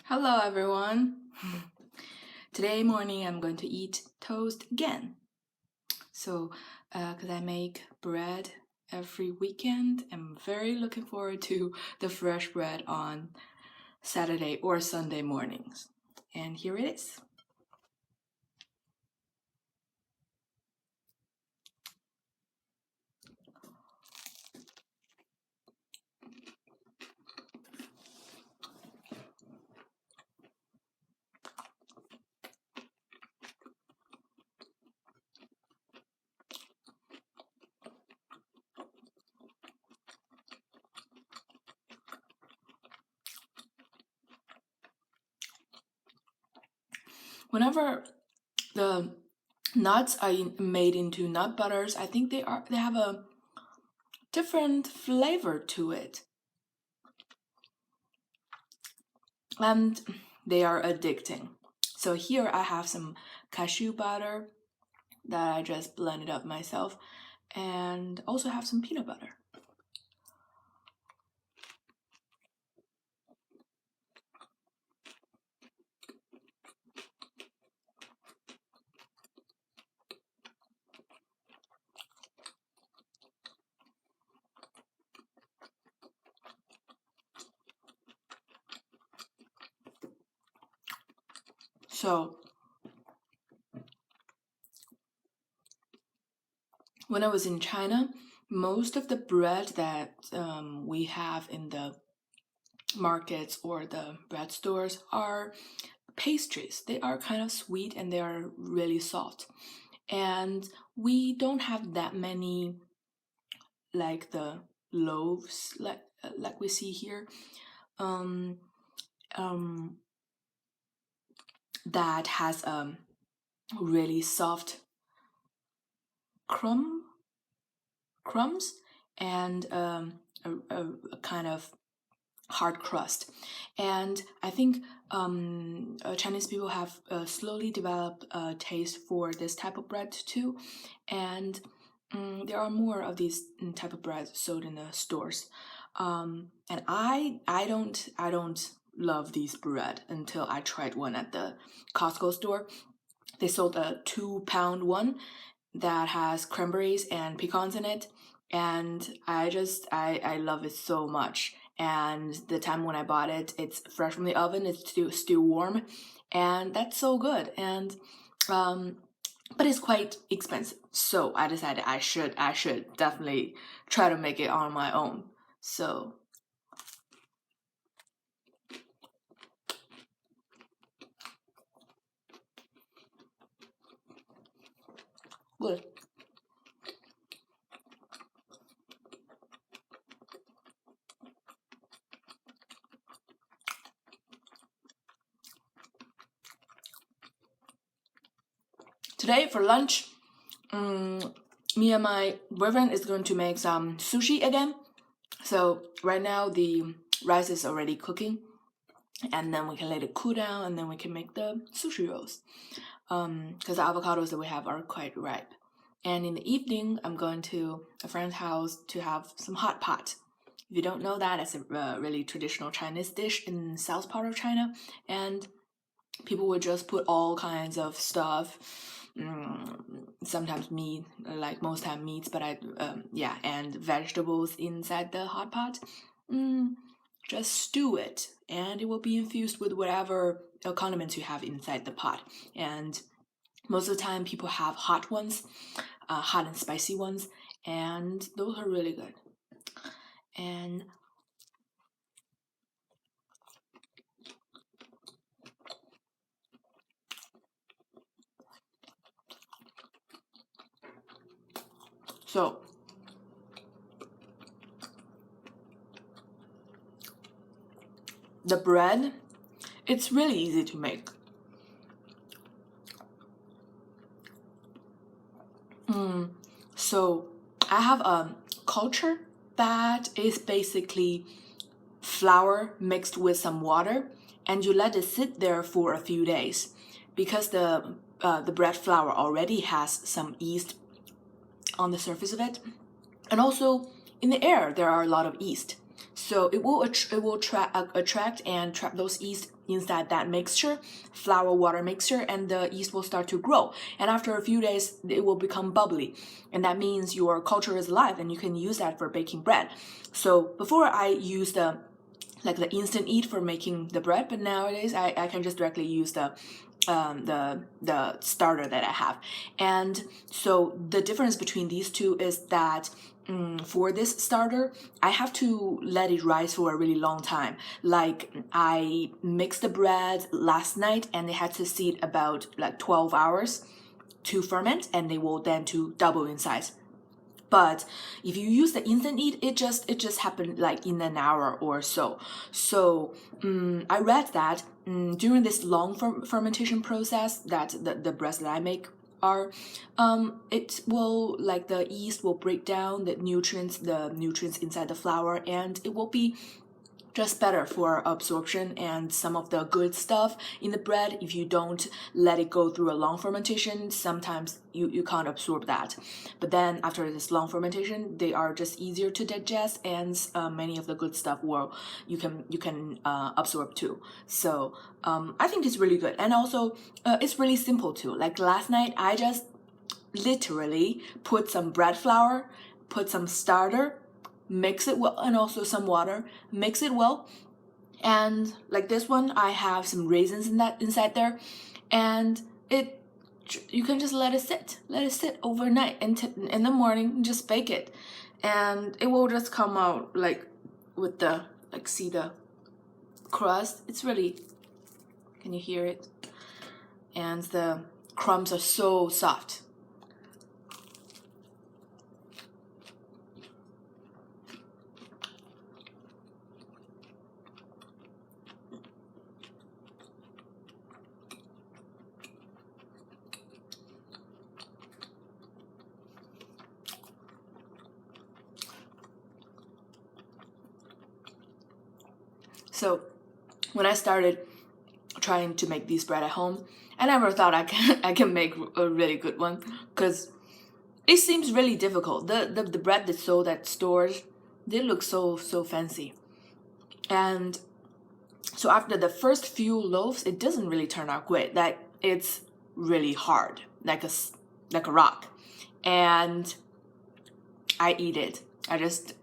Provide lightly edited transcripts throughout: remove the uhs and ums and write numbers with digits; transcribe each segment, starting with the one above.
Hello everyone. Today morning I'm going to eat toast again. So, because I make bread every weekend, I'm very looking forward to the fresh bread on Saturday or Sunday mornings. And here it is. Whenever the nuts are made into nut butters, I think they have a different flavor to it. And they are addicting. So here I have some cashew butter that I just blended up myself, and also have some peanut butter. So when I was in China, most of the bread that we have in the markets or the bread stores are pastries. They are kind of sweet and they are really soft. And we don't have that many like the loaves like we see here. Um, um, that has really soft crumbs and a kind of hard crust. And I think Chinese people have slowly developed a taste for this type of bread too, and there are more of these type of bread sold in the stores. And I don't love these bread until I tried one at the Costco store. They sold a 2-pound one that has cranberries and pecans in it, and I love it so much. And the time when I bought it, it's fresh from the oven, it's still warm, and that's so good. And but it's quite expensive, so I decided I should definitely try to make it on my own. So good. Today for lunch, me and my boyfriend is going to make some sushi again. So right now the rice is already cooking, and then we can let it cool down, and then we can make the sushi rolls. Because the avocados that we have are quite ripe. And in the evening, I'm going to a friend's house to have some hot pot. If you don't know that, it's a really traditional Chinese dish in the south part of China, and people would just put all kinds of stuff. Sometimes meat, like most time meats, but and vegetables inside the hot pot. Just stew it, and it will be infused with whatever condiments you have inside the pot. And most of the time, people have hot ones, hot and spicy ones, and those are really good. And so the bread, it's really easy to make. So I have a culture that is basically flour mixed with some water, and you let it sit there for a few days because the bread flour already has some yeast on the surface of it, and also in the air there are a lot of yeast. So it will attract and trap those yeast inside that mixture, flour water mixture, and the yeast will start to grow. And after a few days, it will become bubbly, and that means your culture is alive, and you can use that for baking bread. So before I used the instant eat for making the bread, but nowadays I can just directly use the starter that I have. And so the difference between these two is that for this starter, I have to let it rise for a really long time. Like I mixed the bread last night and they had to sit about 12 hours to ferment, and they will then to double in size. But if you use the instant eat, it just happened like in an hour or so. So I read that during this long fermentation process that the breads that I make are, it will the yeast will break down the nutrients inside the flour, and it will be just better for absorption and some of the good stuff in the bread. If you don't let it go through a long fermentation, sometimes you can't absorb that. But then after this long fermentation, they are just easier to digest, and many of the good stuff you can absorb too. So I think it's really good, and also it's really simple too. Like last night, I just literally put some bread flour, put some starter, mix it well, and also some water, mix it well. And like this one, I have some raisins inside there, and you can just let it sit overnight, and in the morning just bake it, and it will just come out with the see the crust. It's really, can you hear it? And the crumbs are so soft. So when I started trying to make these bread at home, I never thought I can make a really good one, because it seems really difficult. The bread that's sold at stores, they look so fancy. And so after the first few loaves, it doesn't really turn out great. Like it's really hard, like a rock. And I eat it. I just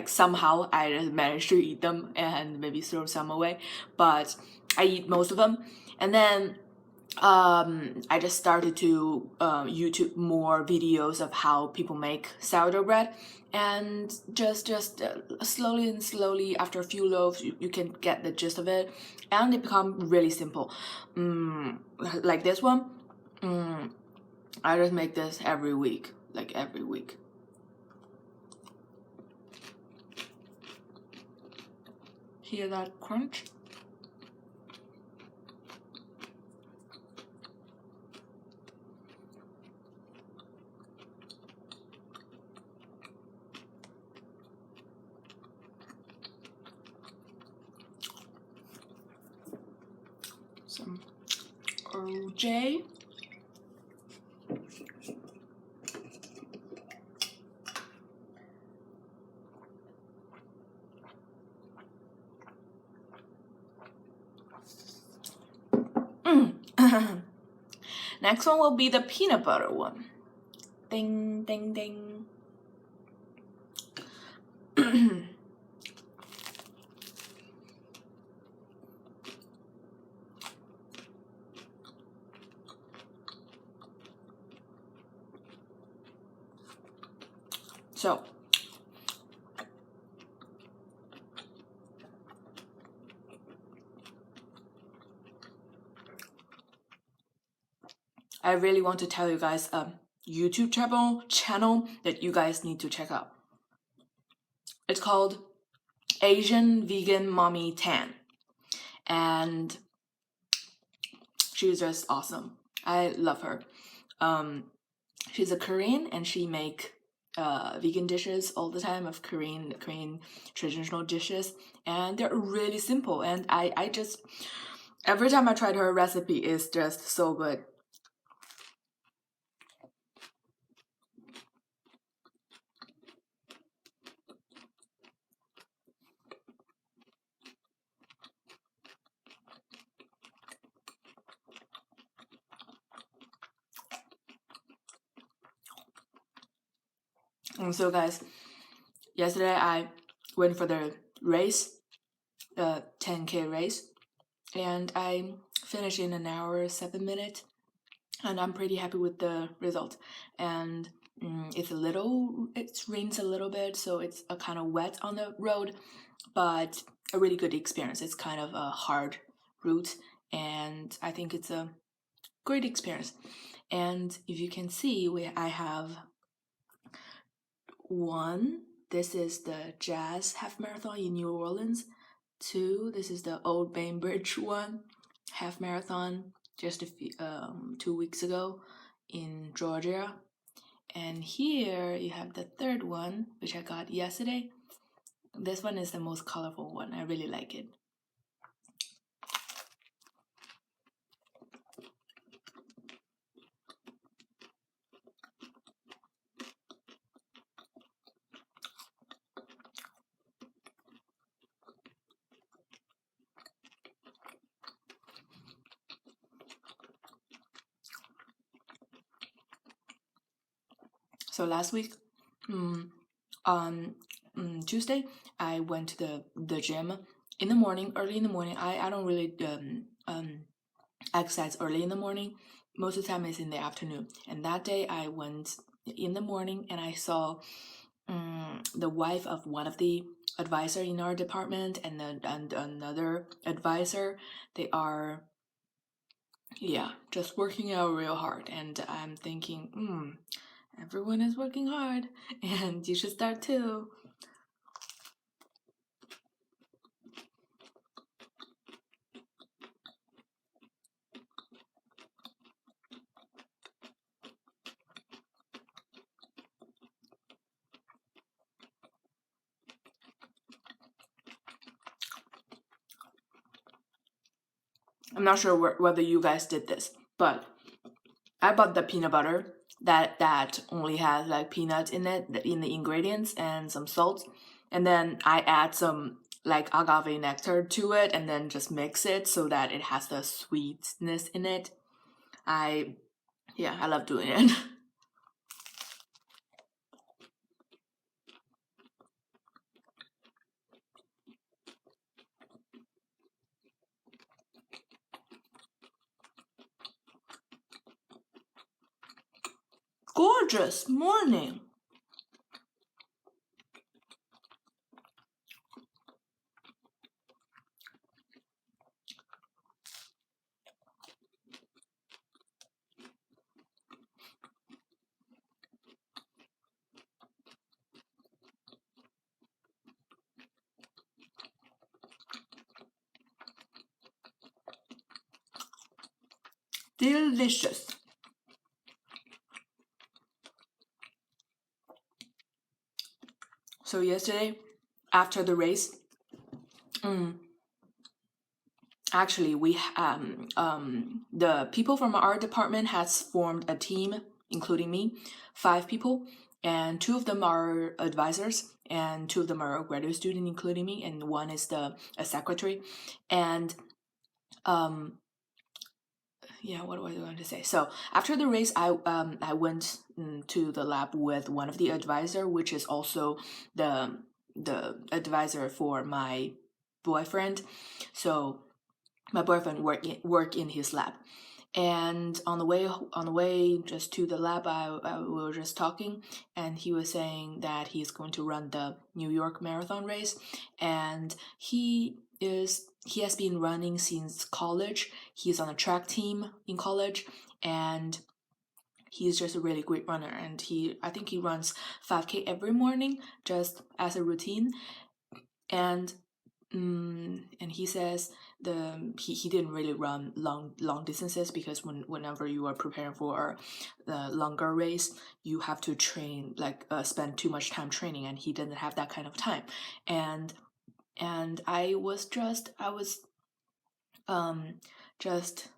somehow I just managed to eat them and maybe throw some away, but I eat most of them. And then I just started to YouTube more videos of how people make sourdough bread, and just slowly and slowly, after a few loaves, you can get the gist of it, and it become really simple. Like this one, I just make this every week, every week. Hear that crunch? Some OJ. Next one will be the peanut butter one. Ding, ding, ding. So, I really want to tell you guys a YouTube channel that you guys need to check out. It's called Asian Vegan Mommy Tan, and she's just awesome. I love her. She's a Korean, and she make vegan dishes all the time, of Korean traditional dishes, and they're really simple, and I just every time I tried her recipe, it's just so good. So guys, yesterday I went for the race, the 10K race, and I finished in an hour 7 minutes, and I'm pretty happy with the result. And it rains a little bit, so it's a kind of wet on the road, but a really good experience. It's kind of a hard route, and I think it's a great experience. And if you can see, I have one. This is the Jazz Half Marathon in New Orleans. Two, this is the Old Bainbridge one, half marathon, just 2 weeks ago in Georgia. And here you have the third one, which I got yesterday. This one is the most colorful one. I really like it. So last week, on Tuesday, I went to the gym in the morning, early in the morning. I don't really exercise early in the morning. Most of the time it's in the afternoon. And that day I went in the morning, and I saw the wife of one of the advisor in our department and another advisor. They are just working out real hard, and I'm thinking, everyone is working hard, and you should start too. I'm not sure whether you guys did this, but I bought the peanut butter that only has like peanuts in it, in the ingredients, and some salt, and then I add some like agave nectar to it, and then just mix it so that it has the sweetness in it. I love doing it. Gorgeous morning. Delicious. So yesterday, after the race, actually we the people from our department has formed a team, including me, 5 people, and 2 of them are advisors, and 2 of them are a graduate student, including me, and one is a secretary. And what was I going to say? So after the race, I went to the lab with one of the advisor, which is also the advisor for my boyfriend. So my boyfriend work in his lab, and on the way just to the lab, we were just talking, and he was saying that he's going to run the New York Marathon race, and he has been running since college. He's on a track team in college, and he's just a really great runner, and I think he runs 5K every morning just as a routine. And he says he didn't really run long distances, because whenever you are preparing for a longer race, you have to train, like spend too much time training, and he didn't have that kind of time. And I was just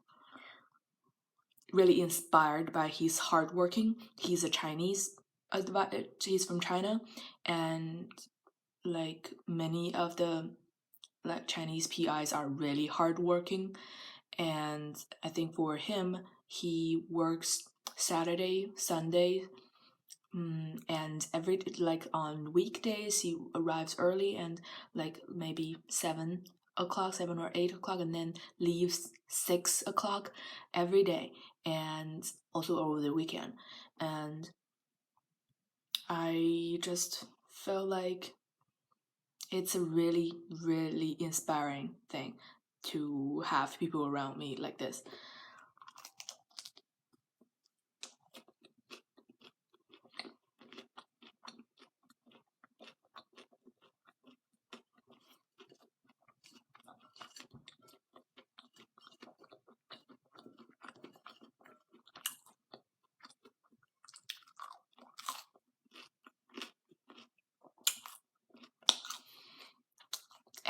really inspired by his hard working. He's a Chinese he's from China, and like many of the like Chinese PIs are really hardworking, and I think for him, he works Saturday, Sunday, And like on weekdays he arrives early and like maybe 7 o'clock, 7 or 8 o'clock, and then leaves 6 o'clock every day, and also over the weekend. And I just felt like it's a really, really inspiring thing to have people around me like this.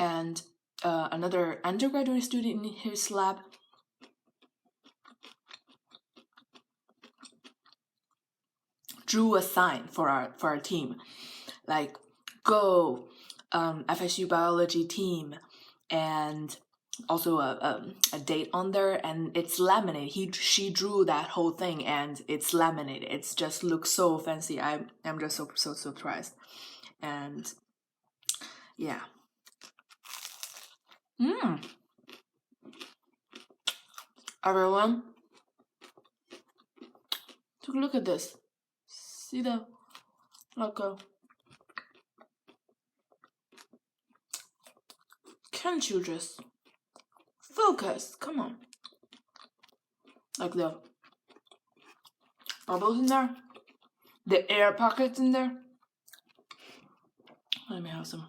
And another undergraduate student in his lab drew a sign for our team, like "Go, FSU biology team," and also a date on there, and it's laminated. She drew that whole thing, and it's laminated. It just looks so fancy. I'm just so surprised, and yeah. Everyone, take a look at this. See the logo? Can't you just focus? Come on. Like the bubbles in there, the air pockets in there. Let me have some.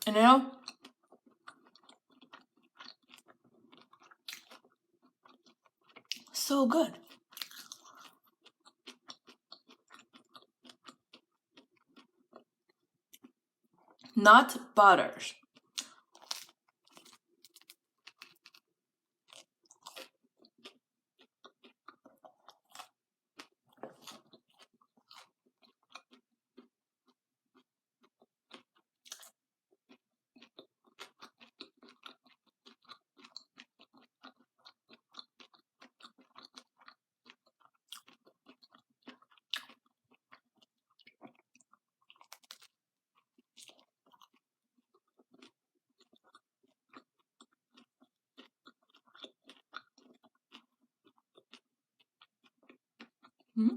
And you know, so good. Not butters. Hmm?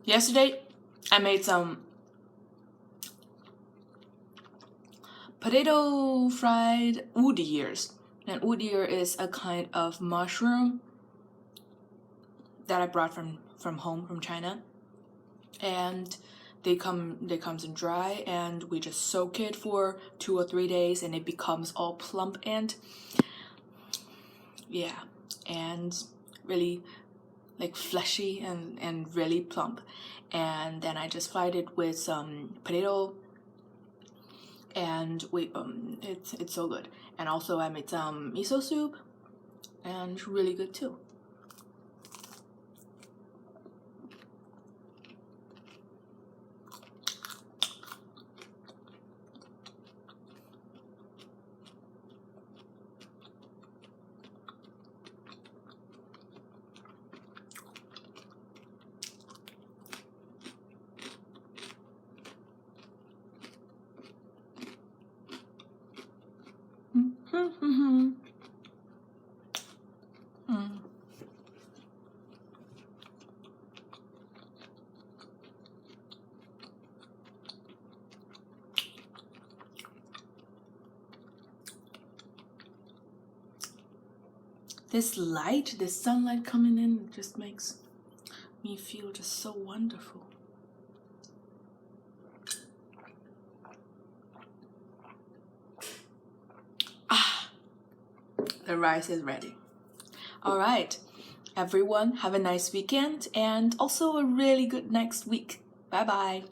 Yesterday, I made some potato fried wood ears. And wood ear is a kind of mushroom that I brought from home from China. And they comes in dry, and we just soak it for 2 or 3 days, and it becomes all plump and yeah, and really like fleshy and really plump. And then I just fried it with some potato, and it's so good. And also I made some miso soup, and really good too. This light, this sunlight coming in just makes me feel just so wonderful. The rice is ready. All right, everyone, have a nice weekend and also a really good next week. Bye-bye.